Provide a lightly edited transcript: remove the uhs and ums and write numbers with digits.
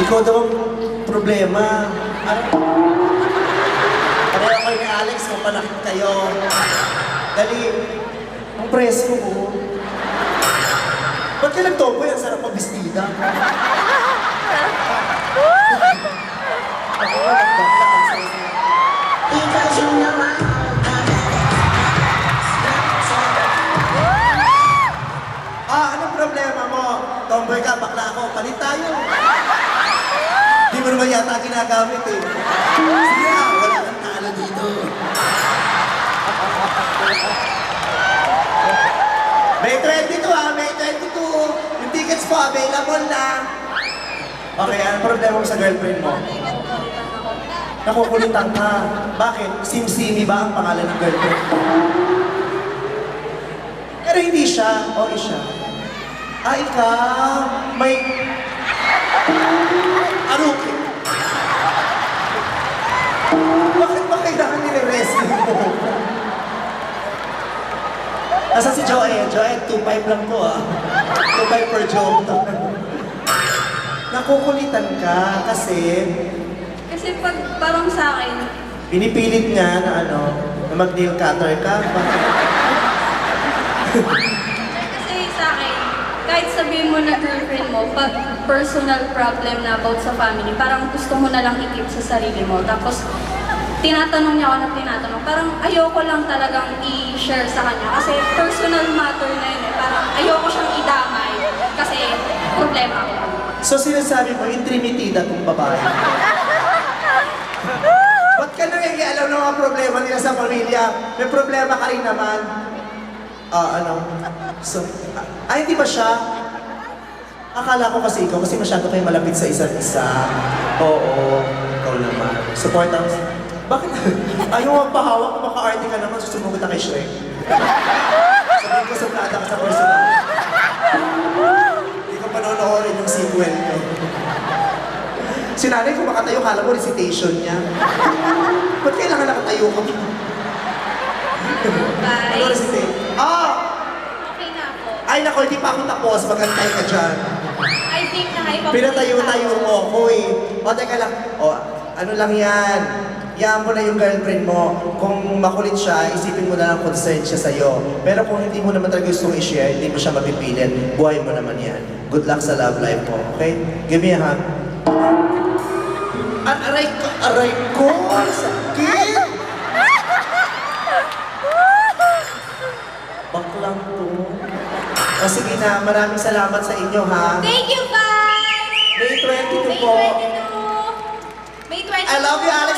Ikaw daw ang problema. Ano? Pareho kayo ni Alex, mapanakit kayo. Dali, ang presko ko. Ba't ka nagtoboy? Ang sarap magbistida. Ako nga, nagbakla. Ang sarap. Because you know my Anong problema mo? Tomboy ka, bakla ako, palit tayo. Di mo naman yata ginagamit eh. Sige na, wala kang talo dito. May 22 May 22. Yung tickets po available na. Okay, anong problema mo sa girlfriend mo? Nakukulitan ka. Bakit? Simsimi ba ang pangalan ng girlfriend mo? Pero hindi siya, o siya. Ikaw, may... Aruki. Bakit ba kailangan nire-rescue mo? Nasa si Joey? Joey, 2.5 lang to 2.5 per joke to. Nakukulitan ka kasi... Kasi pag parang sa akin, Pinipilit niya na na mag-nail cutter ka. kasi sa akin, kahit sabihin mo na girlfriend mo, pag personal problem na about sa family, parang gusto mo na lang i-keep sa sarili mo. Tapos, tinatanong niya ako na tinatanong. Parang ayoko lang talagang i-share sa kanya. Kasi personal matter na yun eh. Parang ayoko siyang idamay. Kasi problema ko. So sinasabi mo, intrimitida kong babae. Ba't ka nangyayalaw ng mga problema nila sa pamilya? May problema ka rin naman. So, hindi ba siya? Akala ko kasi ikaw, kasi masyado kayo malapit sa isa't isa. Oo, ikaw naman. Support ang... Bakit? Ayaw magpahawak kung maka-arte ka naman, susumunod na kay Shrek. Sabihin ko, suplada ka sa personal. Hindi ko panonoodin yung sequel ko. Si nanay, kung makatayo, kala mo recitation niya. Ba't kailangan nakatayo ka? Ano recitation? Okay na ako. Ay nako, hindi pa ako tapos. Magantay ka dyan. I think na hype Pinatayo-tayo mo ako eh. O, teka lang. Ano lang yan? Yan mo na yung girlfriend mo. Kung makulit siya, isipin mo na lang concerned siya sa'yo. Pero kung hindi mo naman talaga gustong i-share, hindi mo siya mapipilit, buhay mo naman yan. Good luck sa love life mo, okay? Give me a hug. Aray ko! Aray ko! Ang sakit! Baklang to. O sige na, maraming salamat sa inyo ha. Thank you, guys! May 22 May po. 22! May 22! I love you, Alex.